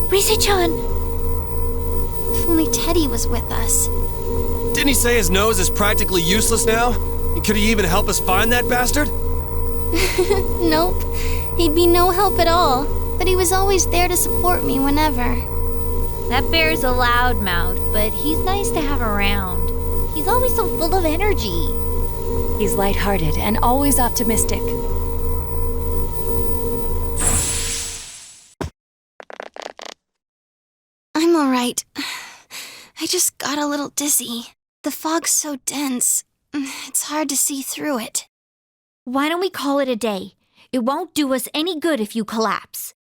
Risette-chan! If only Teddy was with us. Didn't he say his nose is practically useless now? And could he even help us find that bastard? Nope. He'd be no help at all. But he was always there to support me whenever. That bear's a loudmouth, but he's nice to have around. He's always so full of energy. He's lighthearted and always optimistic. I'm alright. I just got a little dizzy. The fog's so dense, it's hard to see through it. Why don't we call it a day? It won't do us any good if you collapse.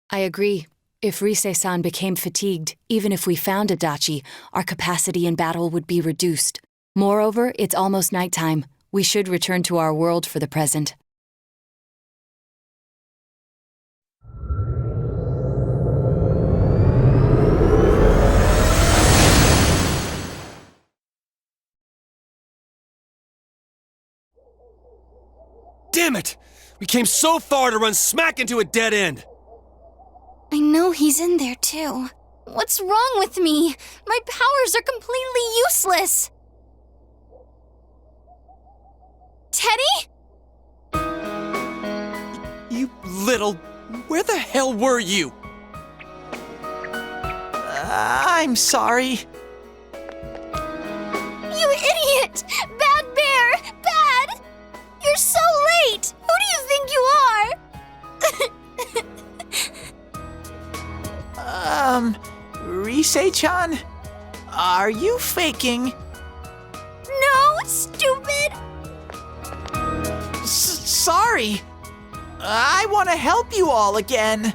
I agree. If Risette-san became fatigued, even if we found Adachi, our capacity in battle would be reduced. Moreover, it's almost nighttime. We should return to our world for the present. Damn it! We came so far to run smack into a dead end! I know he's in there too. What's wrong with me? My powers are completely useless. Teddy? You little... Where the hell were you? I'm sorry. You idiot! Bad bear! Bad! You're so late! Who do you think you are? Risette-chan? Are you faking? No, stupid! Sorry. I want to help you all again.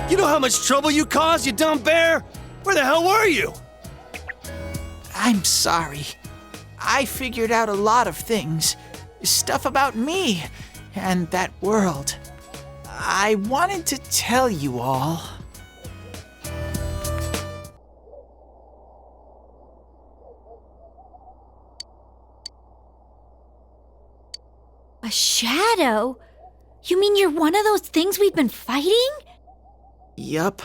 You know how much trouble you caused, you dumb bear? Where the hell were you? I'm sorry. I figured out a lot of things. Stuff about me and that world. I wanted to tell you all. A shadow? You mean you're one of those things we've been fighting? Yup.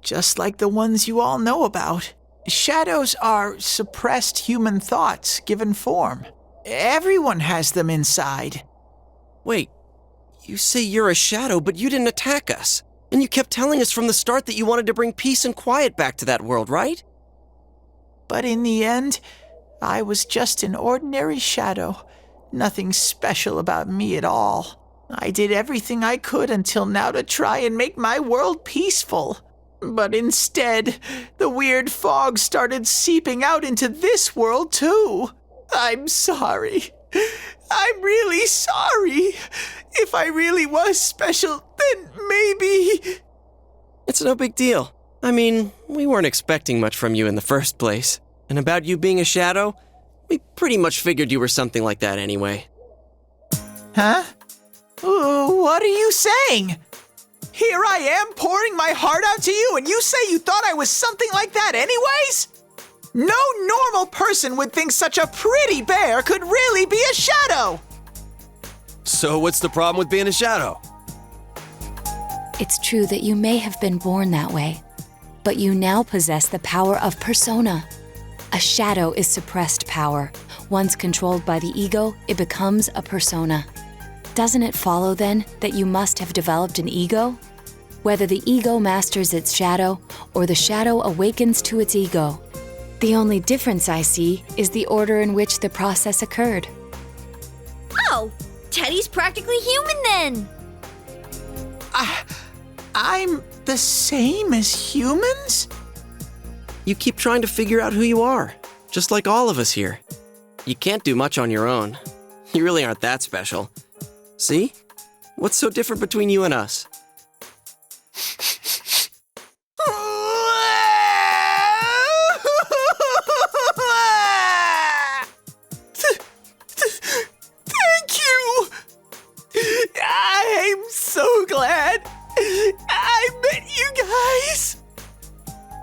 Just like the ones you all know about. Shadows are suppressed human thoughts given form. Everyone has them inside. Wait, you say you're a shadow, but you didn't attack us. And you kept telling us from the start that you wanted to bring peace and quiet back to that world, right? But in the end, I was just an ordinary shadow. Nothing special about me at all. I did everything I could until now to try and make my world peaceful. But instead, the weird fog started seeping out into this world too. I'm sorry. I'm really sorry. If I really was special, then maybe... It's no big deal. I mean, we weren't expecting much from you in the first place. And about you being a shadow, we pretty much figured you were something like that anyway. Huh? What are you saying? Here I am pouring my heart out to you, and you say you thought I was something like that anyways? No normal person would think such a pretty bear could really be a shadow! So what's the problem with being a shadow? It's true that you may have been born that way, but you now possess the power of persona. A shadow is suppressed power. Once controlled by the ego, it becomes a persona. Doesn't it follow, then, that you must have developed an ego? Whether the ego masters its shadow, or the shadow awakens to its ego. The only difference I see is the order in which the process occurred. Oh, Teddy's practically human then. I'm the same as humans? You keep trying to figure out who you are, just like all of us here. You can't do much on your own. You really aren't that special. See? What's so different between you and us? Thank you! I'm so glad I met you guys!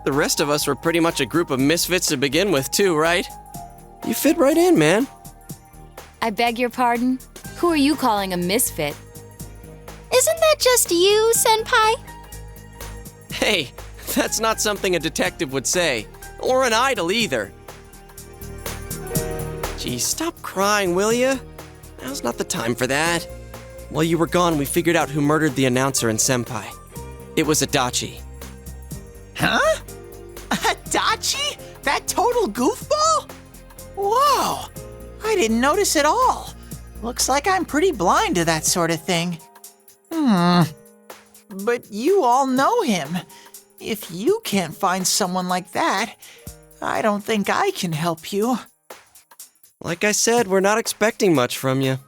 The rest of us were pretty much a group of misfits to begin with too, right? You fit right in, man. I beg your pardon? Who are you calling a misfit? Isn't that just you, Senpai? Hey, that's not something a detective would say, or an idol either. Gee, stop crying, will ya? Now's not the time for that. While you were gone, we figured out who murdered the announcer and Senpai. It was Adachi. Huh? Adachi? That total goofball? Whoa! I didn't notice at all. Looks like I'm pretty blind to that sort of thing. But you all know him. If you can't find someone like that, I don't think I can help you. Like I said, we're not expecting much from you.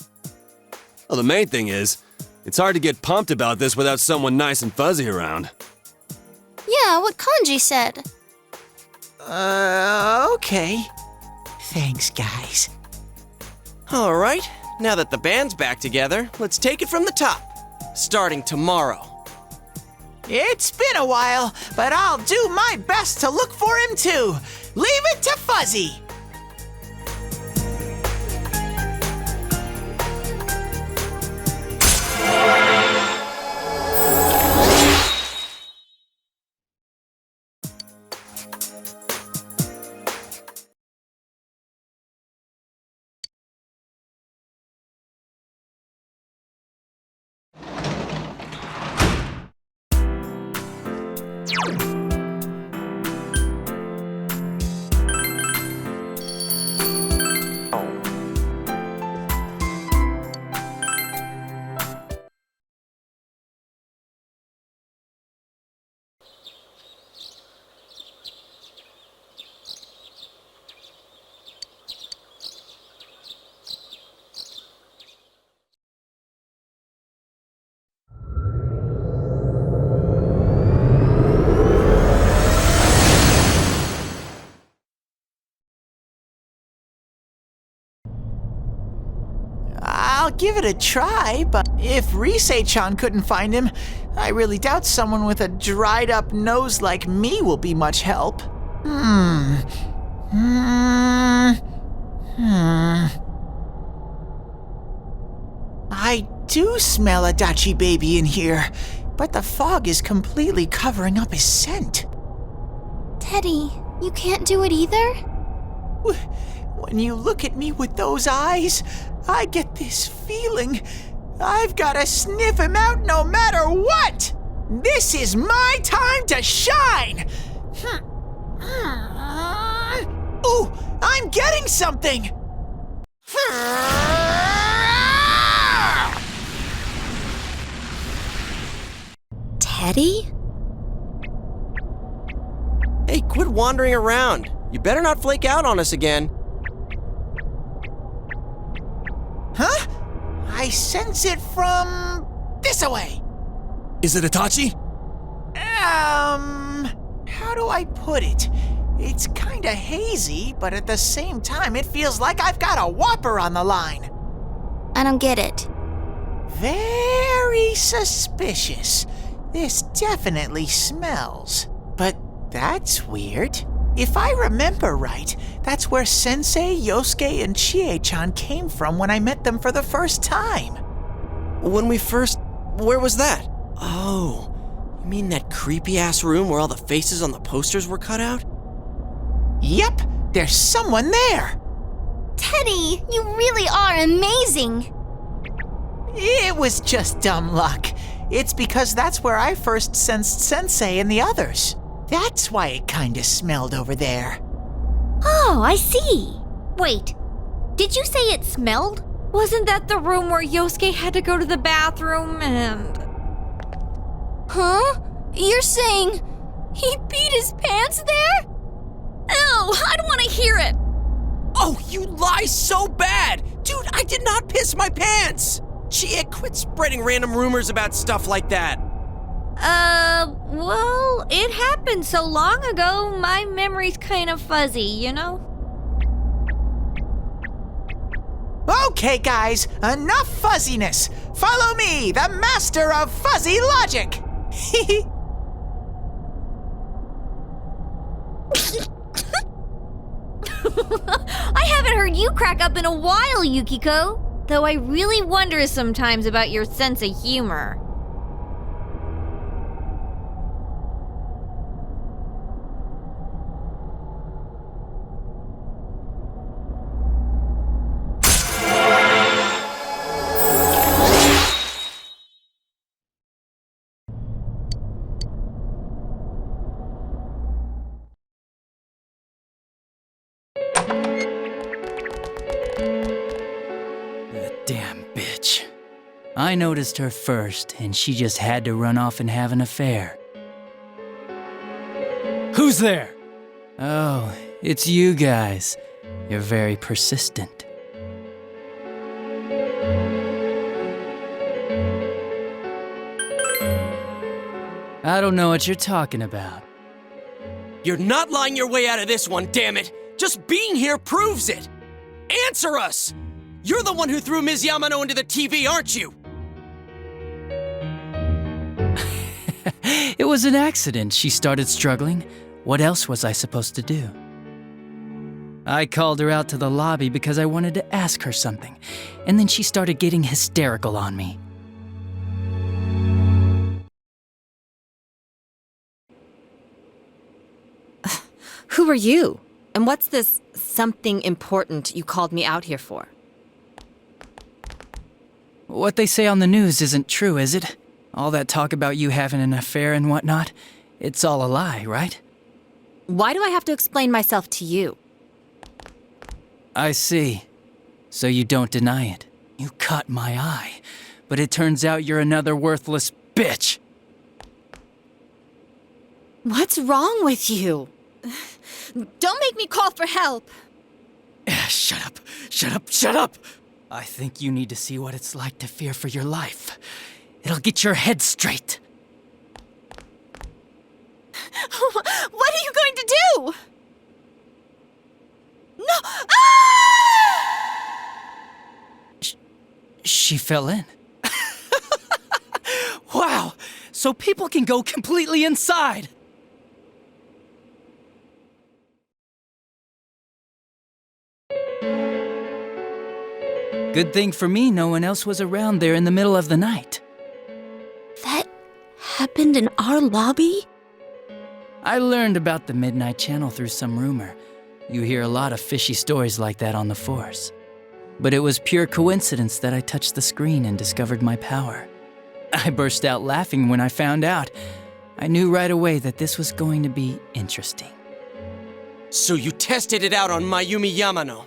Well, the main thing is, it's hard to get pumped about this without someone nice and fuzzy around. Yeah, what Kanji said. Okay. Thanks, guys. All right, now that the band's back together, let's take it from the top, starting tomorrow. It's been a while, but I'll do my best to look for him too. Leave it to Fuzzy. I'll give it a try, but if Risette-chan couldn't find him, I really doubt someone with a dried up nose like me will be much help. I do smell Adachi baby in here, but the fog is completely covering up his scent. Teddy, you can't do it either? When you look at me with those eyes, I get this feeling I've gotta sniff him out no matter what! This is my time to shine! Ooh, I'm getting something! Teddy? Hey, quit wandering around. You better not flake out on us again. Huh? I sense it from this-a-way. Is it Itachi? How do I put it? It's kinda hazy, but at the same time, it feels like I've got a whopper on the line. I don't get it. Very suspicious. This definitely smells. But that's weird. If I remember right, that's where Sensei, Yosuke, and Chie-chan came from when I met them for the first time. Where was that? Oh, you mean that creepy-ass room where all the faces on the posters were cut out? Yep, there's someone there. Teddy, you really are amazing. It was just dumb luck. It's because that's where I first sensed Sensei and the others. That's why it kinda smelled over there. Oh, I see. Wait, did you say it smelled? Wasn't that the room where Yosuke had to go to the bathroom and... Huh? You're saying he peed his pants there? Ew, I don't want to hear it. Oh, you lie so bad! Dude, I did not piss my pants! Chie, quit spreading random rumors about stuff like that. Well, it happened so long ago, my memory's kind of fuzzy, you know? Okay, guys, enough fuzziness. Follow me, the master of fuzzy logic. I haven't heard you crack up in a while, Yukiko. Though I really wonder sometimes about your sense of humor. I noticed her first, and she just had to run off and have an affair. Who's there? Oh, it's you guys. You're very persistent. I don't know what you're talking about. You're not lying your way out of this one, damn it! Just being here proves it! Answer us! You're the one who threw Ms. Yamano into the TV, aren't you? It was an accident. She started struggling. What else was I supposed to do? I called her out to the lobby because I wanted to ask her something, and then she started getting hysterical on me. Who are you? And what's this something important you called me out here for? What they say on the news isn't true, is it? All that talk about you having an affair and whatnot, it's all a lie, right? Why do I have to explain myself to you? I see. So you don't deny it. You caught my eye. But it turns out you're another worthless bitch. What's wrong with you? Don't make me call for help. Shut up. Shut up. Shut up. I think you need to see what it's like to fear for your life. It'll get your head straight. What are you going to do? No! Ah! She fell in. Wow! So people can go completely inside! Good thing for me, no one else was around there in the middle of the night. That happened in our lobby? I learned about the Midnight Channel through some rumor. You hear a lot of fishy stories like that on the force. But it was pure coincidence that I touched the screen and discovered my power. I burst out laughing when I found out. I knew right away that this was going to be interesting. So you tested it out on Mayumi Yamano.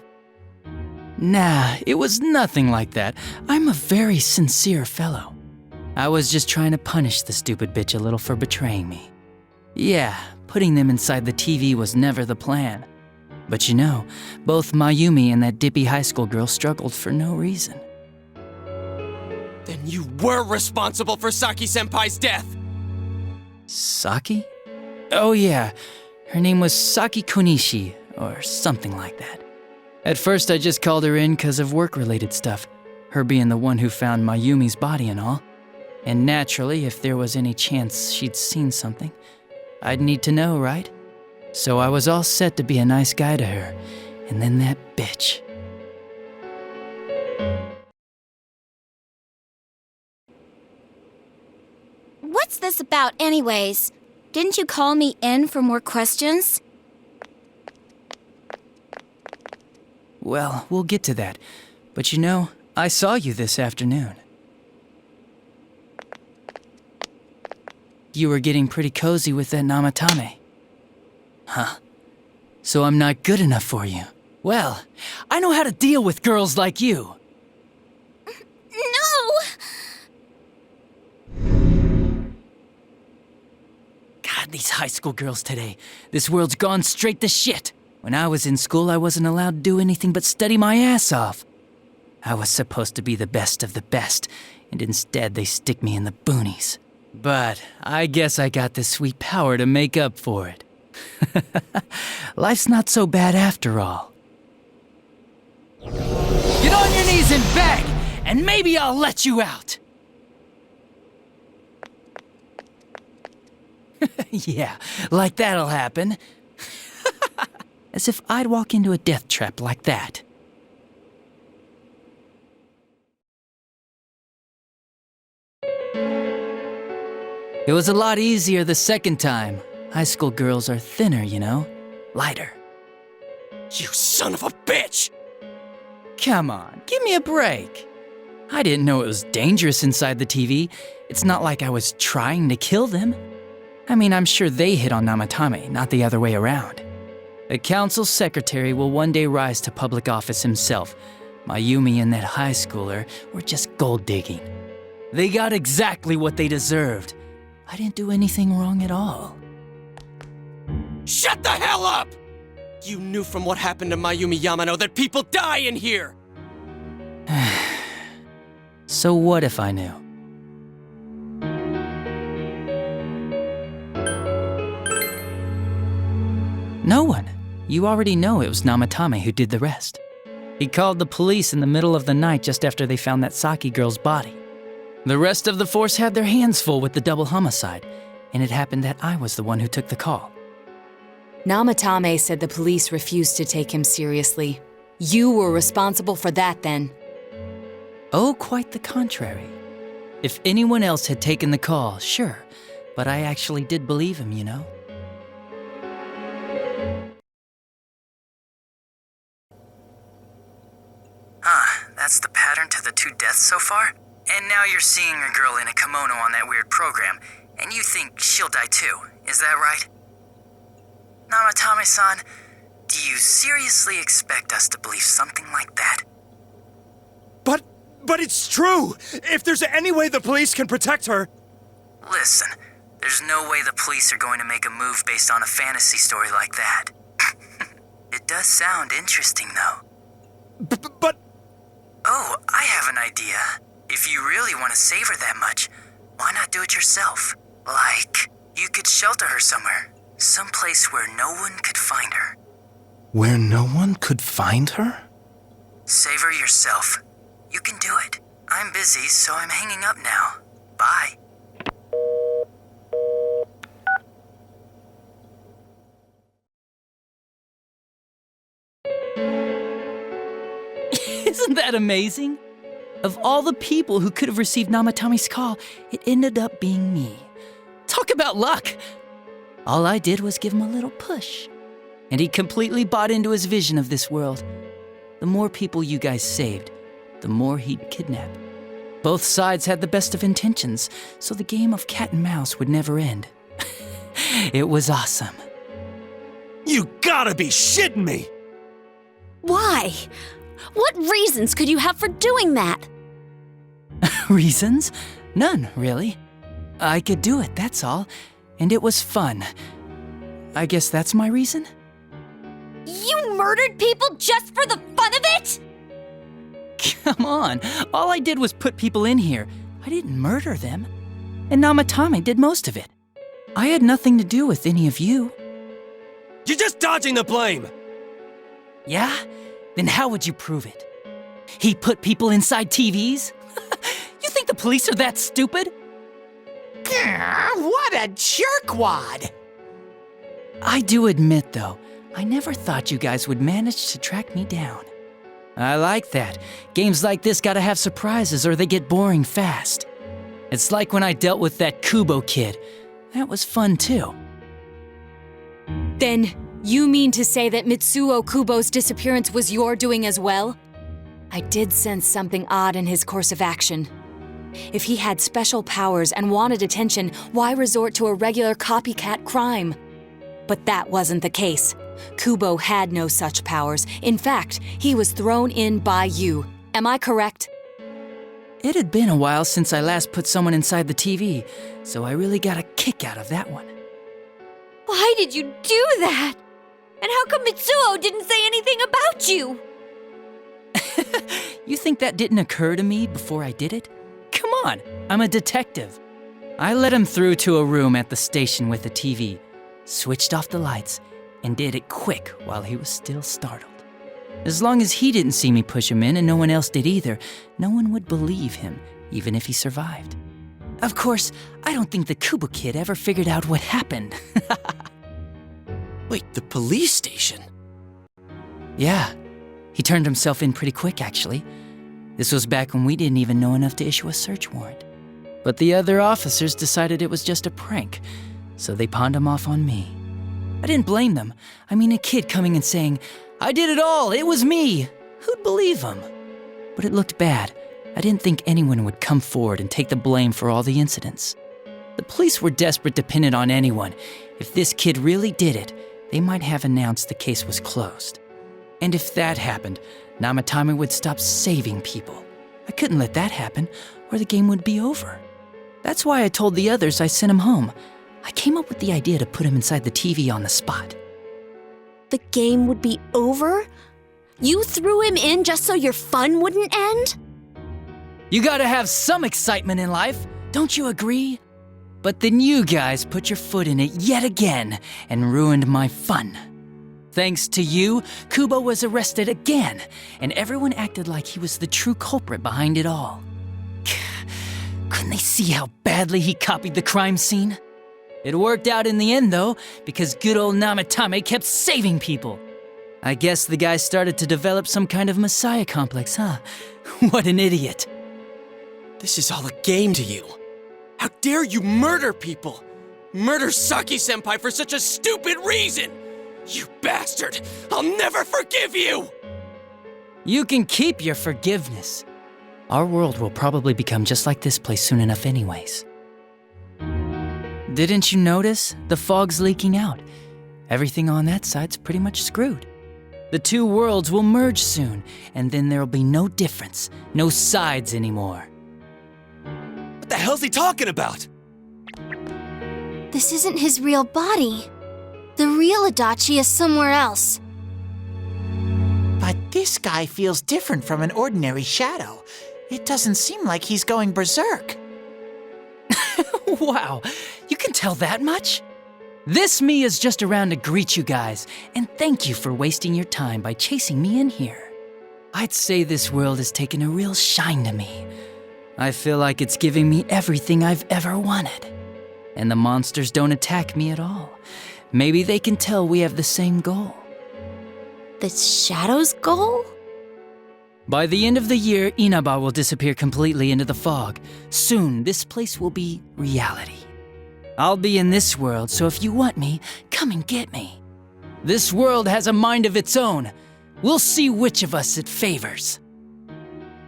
Nah, it was nothing like that. I'm a very sincere fellow. I was just trying to punish the stupid bitch a little for betraying me. Yeah, putting them inside the TV was never the plan. But you know, both Mayumi and that dippy high school girl struggled for no reason. Then you were responsible for Saki-senpai's death! Saki? Oh yeah, her name was Saki Konishi, or something like that. At first I just called her in because of work-related stuff, her being the one who found Mayumi's body and all. And naturally, if there was any chance she'd seen something, I'd need to know, right? So I was all set to be a nice guy to her, and then that bitch. What's this about anyways? Didn't you call me in for more questions? Well, we'll get to that. But you know, I saw you this afternoon. You were getting pretty cozy with that Namatame. Huh. So I'm not good enough for you. Well, I know how to deal with girls like you. No! God, these high school girls today. This world's gone straight to shit. When I was in school, I wasn't allowed to do anything but study my ass off. I was supposed to be the best of the best, and instead they stick me in the boonies. But I guess I got the sweet power to make up for it. Life's not so bad after all. Get on your knees and beg, and maybe I'll let you out. Yeah, like that'll happen. As if I'd walk into a death trap like that. It was a lot easier the second time. High school girls are thinner, you know? Lighter. You son of a bitch! Come on, give me a break. I didn't know it was dangerous inside the TV. It's not like I was trying to kill them. I mean, I'm sure they hit on Namatame, not the other way around. The council secretary will one day rise to public office himself. Mayumi and that high schooler were just gold digging. They got exactly what they deserved. I didn't do anything wrong at all. Shut the hell up! You knew from what happened to Mayumi Yamano that people die in here! So what if I knew? No one. You already know it was Namatame who did the rest. He called the police in the middle of the night just after they found that Saki girl's body. The rest of the force had their hands full with the double homicide, and it happened that I was the one who took the call. Namatame said the police refused to take him seriously. You were responsible for that then. Oh, quite the contrary. If anyone else had taken the call, sure, but I actually did believe him, you know? That's the pattern to the 2 deaths so far? And now you're seeing a girl in a kimono on that weird program, and you think she'll die too, is that right? Namatame-san, do you seriously expect us to believe something like that? But it's true! If there's any way the police can protect her... Listen, there's no way the police are going to make a move based on a fantasy story like that. It does sound interesting, though. But... Oh, I have an idea. If you really want to save her that much, why not do it yourself? Like, you could shelter her somewhere. Someplace where no one could find her. Where no one could find her? Save her yourself. You can do it. I'm busy, so I'm hanging up now. Bye. Isn't that amazing? Of all the people who could have received Namatame's call, it ended up being me. Talk about luck! All I did was give him a little push, and he completely bought into his vision of this world. The more people you guys saved, the more he'd kidnap. Both sides had the best of intentions, so the game of cat and mouse would never end. It was awesome. You gotta be shitting me! Why? What reasons could you have for doing that? Reasons? None, really. I could do it, that's all. And it was fun. I guess that's my reason? You murdered people just for the fun of it? Come on, all I did was put people in here. I didn't murder them. And Namatame did most of it. I had nothing to do with any of you. You're just dodging the blame! Yeah? Then how would you prove it? He put people inside TVs? You think the police are that stupid? What a jerkwad! I do admit, though, I never thought you guys would manage to track me down. I like that. Games like this gotta have surprises or they get boring fast. It's like when I dealt with that Kubo kid. That was fun, too. Then, you mean to say that Mitsuo Kubo's disappearance was your doing as well? I did sense something odd in his course of action. If he had special powers and wanted attention, why resort to a regular copycat crime? But that wasn't the case. Kubo had no such powers. In fact, he was thrown in by you. Am I correct? It had been a while since I last put someone inside the TV, so I really got a kick out of that one. Why did you do that? And how come Mitsuo didn't say anything about you? You think that didn't occur to me before I did it? Come on, I'm a detective. I let him through to a room at the station with a TV, switched off the lights, and did it quick while he was still startled. As long as he didn't see me push him in and no one else did either, no one would believe him, even if he survived. Of course, I don't think the Kubo kid ever figured out what happened. Wait, the police station? Yeah, he turned himself in pretty quick, actually. This was back when we didn't even know enough to issue a search warrant. But the other officers decided it was just a prank, so they pawned him off on me. I didn't blame them. I mean, a kid coming and saying, "I did it all, it was me." Who'd believe him? But it looked bad. I didn't think anyone would come forward and take the blame for all the incidents. The police were desperate to pin it on anyone. If this kid really did it, they might have announced the case was closed. And if that happened, Namatame would stop saving people. I couldn't let that happen. or the game would be over. That's why I told the others I sent him home. I came up with the idea to put him inside the TV on the spot. The game would be over? You threw him in just so your fun wouldn't end? You gotta have some excitement in life, don't you agree? But then you guys put your foot in it yet again and ruined my fun. Thanks to you, Kubo was arrested again, and everyone acted like he was the true culprit behind it all. Couldn't they see how badly he copied the crime scene? It worked out in the end, though, because good old Namatame kept saving people. I guess the guy started to develop some kind of messiah complex, huh? What an idiot. This is all a game to you. How dare you murder people? Murder Saki-senpai for such a stupid reason! You bastard! I'll never forgive you! You can keep your forgiveness. Our world will probably become just like this place soon enough anyways. Didn't you notice? The fog's leaking out. Everything on that side's pretty much screwed. The two worlds will merge soon, and then there'll be no difference, no sides anymore. What the hell's he talking about? This isn't his real body. The real Adachi is somewhere else. But this guy feels different from an ordinary shadow. It doesn't seem like he's going berserk. Wow, you can tell that much? This me is just around to greet you guys, and thank you for wasting your time by chasing me in here. I'd say this world has taken a real shine to me. I feel like it's giving me everything I've ever wanted. And the monsters don't attack me at all. Maybe they can tell we have the same goal. The Shadow's goal? By the end of the year, Inaba will disappear completely into the fog. Soon, this place will be reality. I'll be in this world, so if you want me, come and get me. This world has a mind of its own. We'll see which of us it favors.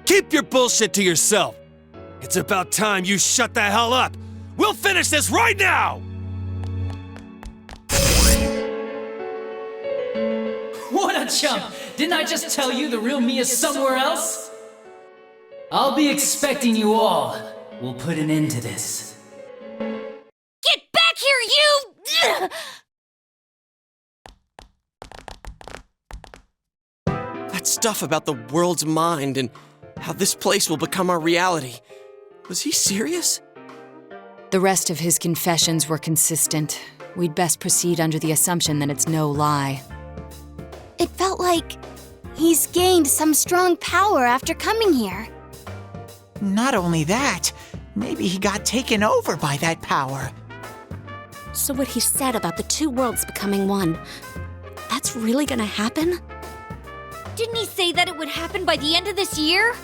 Keep your bullshit to yourself. It's about time you shut the hell up. We'll finish this right now! What a chump! Didn't I just tell you the real me is somewhere else? I'll be expecting you all. We'll put an end to this. Get back here, you! That stuff about the world's mind and how this place will become our reality. Was he serious? The rest of his confessions were consistent. We'd best proceed under the assumption that it's no lie. It felt like he's gained some strong power after coming here. Not only that, maybe he got taken over by that power. So what he said about the two worlds becoming one, that's really gonna happen? Didn't he say that it would happen by the end of this year?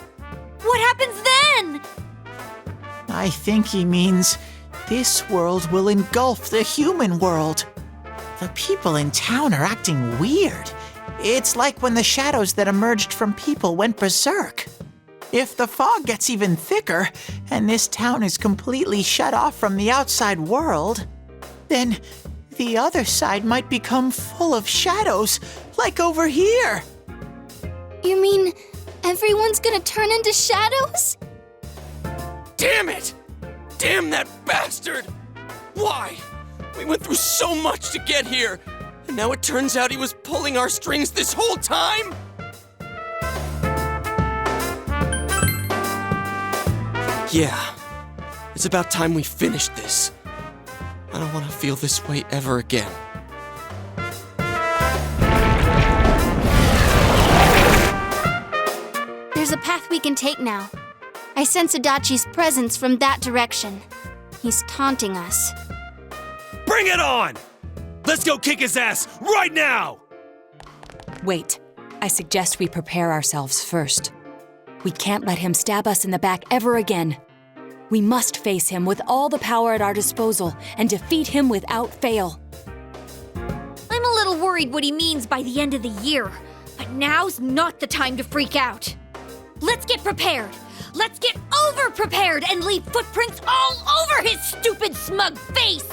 What happens then? I think he means this world will engulf the human world. The people in town are acting weird. It's like when the shadows that emerged from people went berserk. If the fog gets even thicker, and this town is completely shut off from the outside world, then the other side might become full of shadows, like over here. You mean everyone's gonna turn into shadows? Damn it! Damn that bastard! Why? We went through so much to get here, and now it turns out he was pulling our strings this whole time? Yeah, it's about time we finished this. I don't want to feel this way ever again. There's a path we can take now. I sense Adachi's presence from that direction. He's taunting us. Bring it on! Let's go kick his ass right now! Wait, I suggest we prepare ourselves first. We can't let him stab us in the back ever again. We must face him with all the power at our disposal and defeat him without fail. I'm a little worried what he means by the end of the year, but now's not the time to freak out. Let's get prepared. Let's get over-prepared and leave footprints all over his stupid, smug face!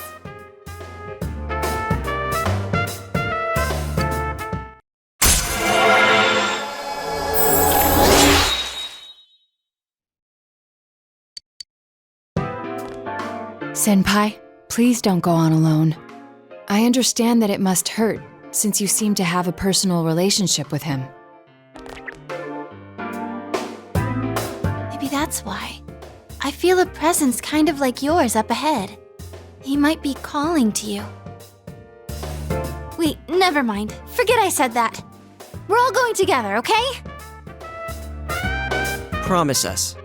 Senpai, please don't go on alone. I understand that it must hurt, since you seem to have a personal relationship with him. Maybe that's why. I feel a presence kind of like yours up ahead. He might be calling to you. Wait, never mind. Forget I said that. We're all going together, okay? Promise us.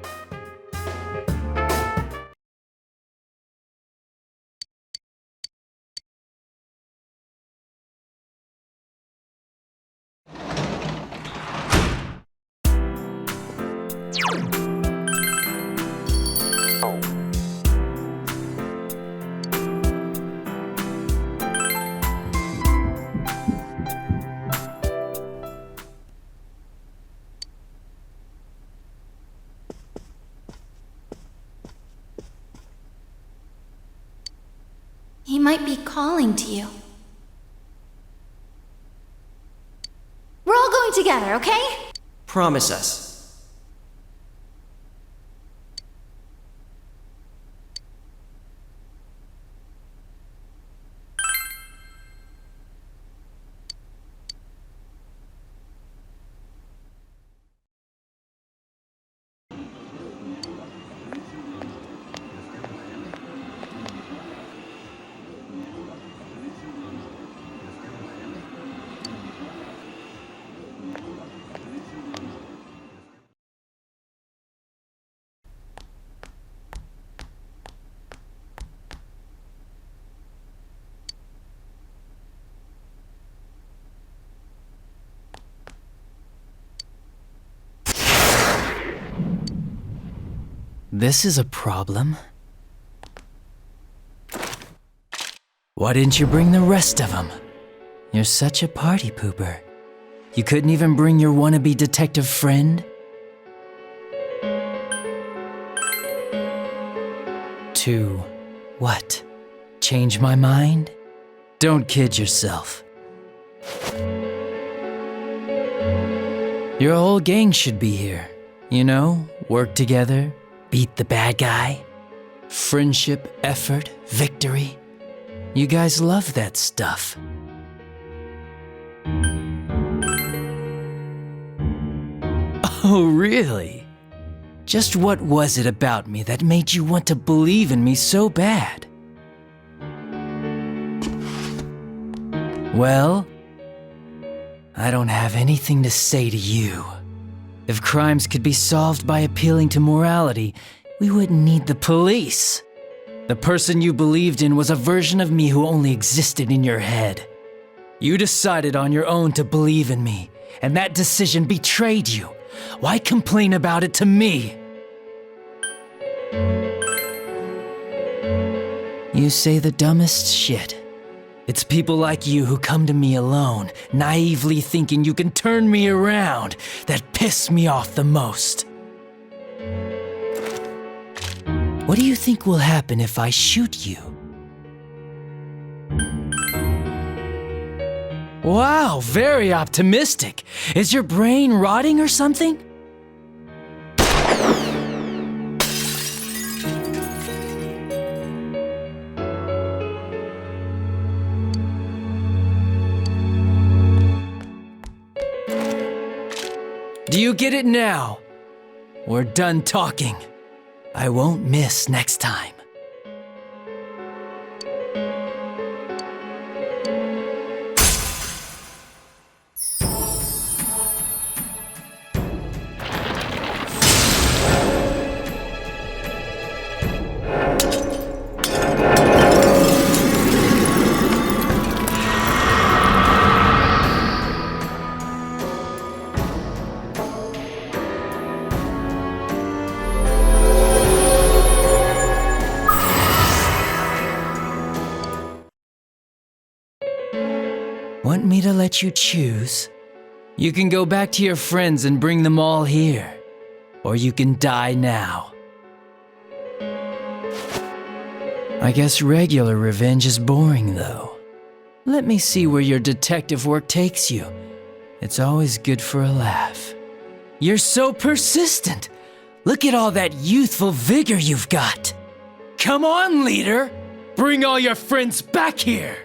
He might be calling to you. We're all going together, okay? Promise us. This is a problem. Why didn't you bring the rest of them? You're such a party pooper. You couldn't even bring your wannabe detective friend? To what? Change my mind? Don't kid yourself. Your whole gang should be here. You know, work together, beat the bad guy. Friendship, effort, victory. You guys love that stuff. Oh, really? Just what was it about me that made you want to believe in me so bad? Well, I don't have anything to say to you. If crimes could be solved by appealing to morality, we wouldn't need the police. The person you believed in was a version of me who only existed in your head. You decided on your own to believe in me, and that decision betrayed you. Why complain about it to me? You say the dumbest shit. It's people like you who come to me alone, naively thinking you can turn me around, that piss me off the most. What do you think will happen if I shoot you? Wow, very optimistic. Is your brain rotting or something? Do you get it now? We're done talking. I won't miss next time. Want me to let you choose? You can go back to your friends and bring them all here. Or you can die now. I guess regular revenge is boring, though. Let me see where your detective work takes you. It's always good for a laugh. You're so persistent! Look at all that youthful vigor you've got! Come on, leader! Bring all your friends back here!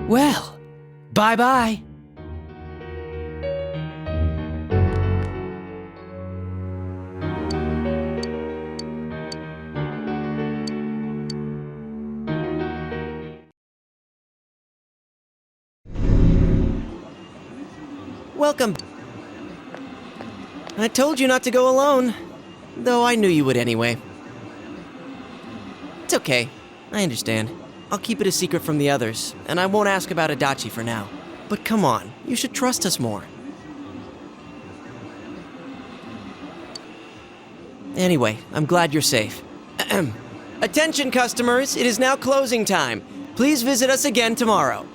Well, bye-bye. Welcome. I told you not to go alone, though I knew you would anyway. It's okay. I understand. I'll keep it a secret from the others, and I won't ask about Adachi for now. But come on, you should trust us more. Anyway, I'm glad you're safe. Attention, customers, it is now closing time. Please visit us again tomorrow.